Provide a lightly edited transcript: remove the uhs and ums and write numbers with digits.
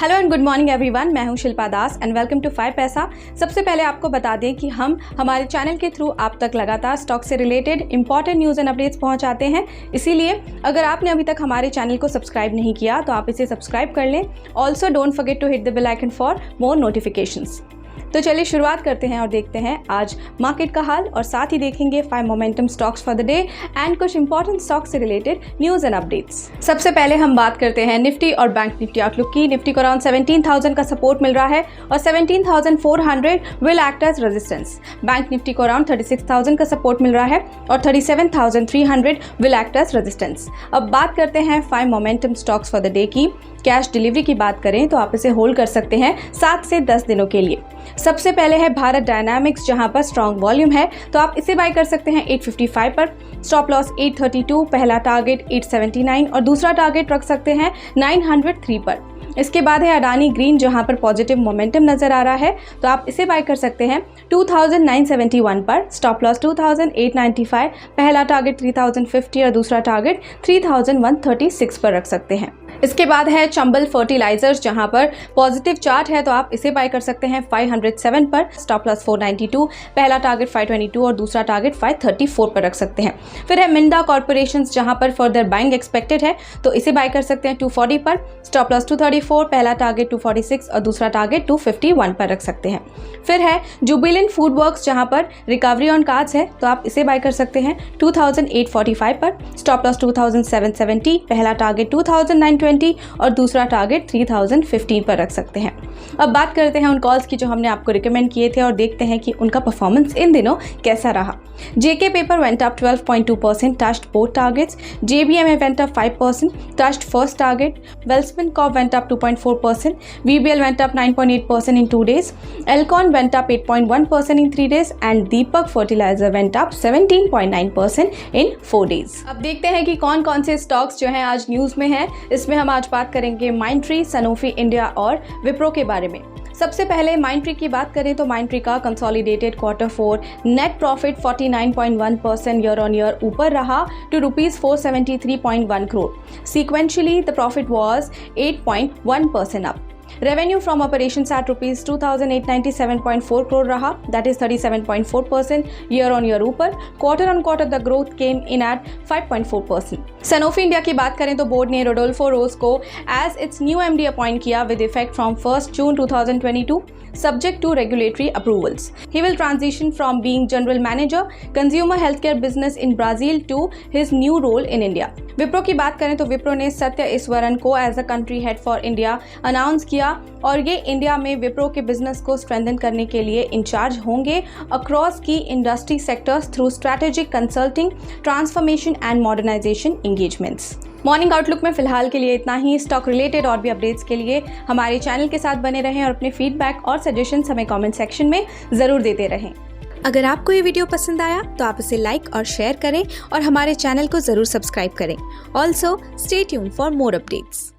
Hello and good morning everyone, मैं हूं शिल्पा दास and welcome to 5 पैसा। सबसे पहले आपको बता दें कि हम हमारे चैनल के थ्रू आप तक लगातार स्टॉक से related important news and updates पहुंचाते हैं। इसीलिए अगर आपने अभी तक हमारे चैनल को सब्सक्राइब नहीं किया तो आप इसे सब्सक्राइब कर लें। Also don't forget to hit the bell icon for more notifications. तो चलिए शुरुआत करते हैं और देखते हैं आज मार्केट का हाल और साथ ही देखेंगे 5 momentum stocks for the day and कुछ इंपॉर्टेंट स्टॉक से रिलेटेड न्यूज़ एंड अपडेट्स। सबसे पहले हम बात करते हैं निफ्टी और बैंक निफ्टी आउटलुक की। निफ्टी को अराउंड 17,000 का सपोर्ट मिल रहा है और 17,400 will act as resistance. Bank Nifty को अराउंड 36,000 का सपोर्ट मिल रहा है और 37,300 विल एक्ट एज रेजिस्टेंस। अब बात करते हैं 5 momentum stocks for the day की। कैश डिलीवरी की बात करें तो आप इसे होल्ड कर सकते हैं 7 से 10 दिनों के लिए। सबसे पहले है भारत डायनामिक्स, जहां पर स्ट्रॉन्ग वॉल्यूम है तो आप इसे बाय कर सकते हैं 855 पर। स्टॉप लॉस 832, पहला टारगेट 879 और दूसरा टारगेट रख सकते हैं 903 पर। इसके बाद है अडानी ग्रीन, जहां पर पॉजिटिव मोमेंटम नजर आ रहा है तो आप इसे बाय कर सकते हैं 2971 पर। स्टॉप लॉस 2895, पहला टारगेट 3050 और दूसरा टारगेट 3136 पर रख सकते हैं। इसके बाद है चंबल फर्टिलाइजर्स, जहां पर पॉजिटिव चार्ट है तो आप इसे बाय कर सकते हैं 507 पर। स्टॉप लॉस 492, पहला टारगेट 522 और दूसरा टारगेट 534 पर रख सकते हैं। फिर है मिंडा कॉर्पोरेशन, जहां पर फर्दर बाइंग एक्सपेक्टेड है तो इसे बाय कर सकते हैं 240 पर। स्टॉप लॉस 234, पहला टारगेट 246 और दूसरा टारगेट 251 पर रख सकते हैं। फिर है जुबिलेंट फूड वर्क्स, जहां पर रिकवरी ऑन कार्ड्स है तो आप इसे बाय कर सकते हैं 2845 पर। स्टॉप लॉस 2770, पहला टारगेट 2920 और दूसरा टारगेट 3015 पर रख सकते हैं। अब बात करते हैं उन कॉल्स की जो हमने आपको रिकमेंड किए थे और देखते हैं कि उनका परफॉर्मेंस इन दिनों कैसा रहा। JK paper went up 12.2%, touched both targets. JBMA went up 5%, touched first target. Welspun corp went up 2.4%, VBL went up 9.8% in 2 days. Elcon went up 8.1% in 3 days and Deepak Fertilizer went up 17.9% in 4 days. अब देखते हैं कि कौन कौन से stocks जो हैं आज न्यूज़ में हैं। इसमें हम आज बात करेंगे माइंडट्री, सनोफी इंडिया और विप्रो के बारे में। सबसे पहले माइंडट्री की बात करें तो माइंडट्री का consolidated Q4 net profit 49.1% year on year ऊपर रहा to ₹473.1 crore. Sequentially the profit was 8.1% up. Revenue from operations at ₹2,897.4 crore रहा, that is 37.4% year on year ऊपर। Quarter on quarter the growth came in at 5.4%। Sanofi India की बात करें तो board ने Rodolfo Rose को as its new MD appoint किया with effect from 1 June 2022 subject to regulatory approvals. He will transition from being general manager consumer healthcare business in Brazil to his new role in India. Wipro की बात करें तो विप्रो ने सत्य ईश्वरन को as a country head for India announce किया और ये India में विप्रो के बिजनेस को स्ट्रेंथन करने के लिए इंचार्ज होंगे across key industry sectors through strategic consulting, transformation and modernisation engagements. Morning outlook में फिलहाल के लिए इतना ही। स्टॉक रिलेटेड और भी अपडेट्स के लिए हमारे चैनल के साथ बने रहें और अपने फीडबैक और सजेशंस हमें कमेंट सेक्शन में ज़रूर देते रहें। अगर आपको ये वीडियो पसंद आया तो आप इसे लाइक और शेयर करें और हमारे चैनल को ज़रूर सब्सक्राइब करें। Also stay tuned for more updates.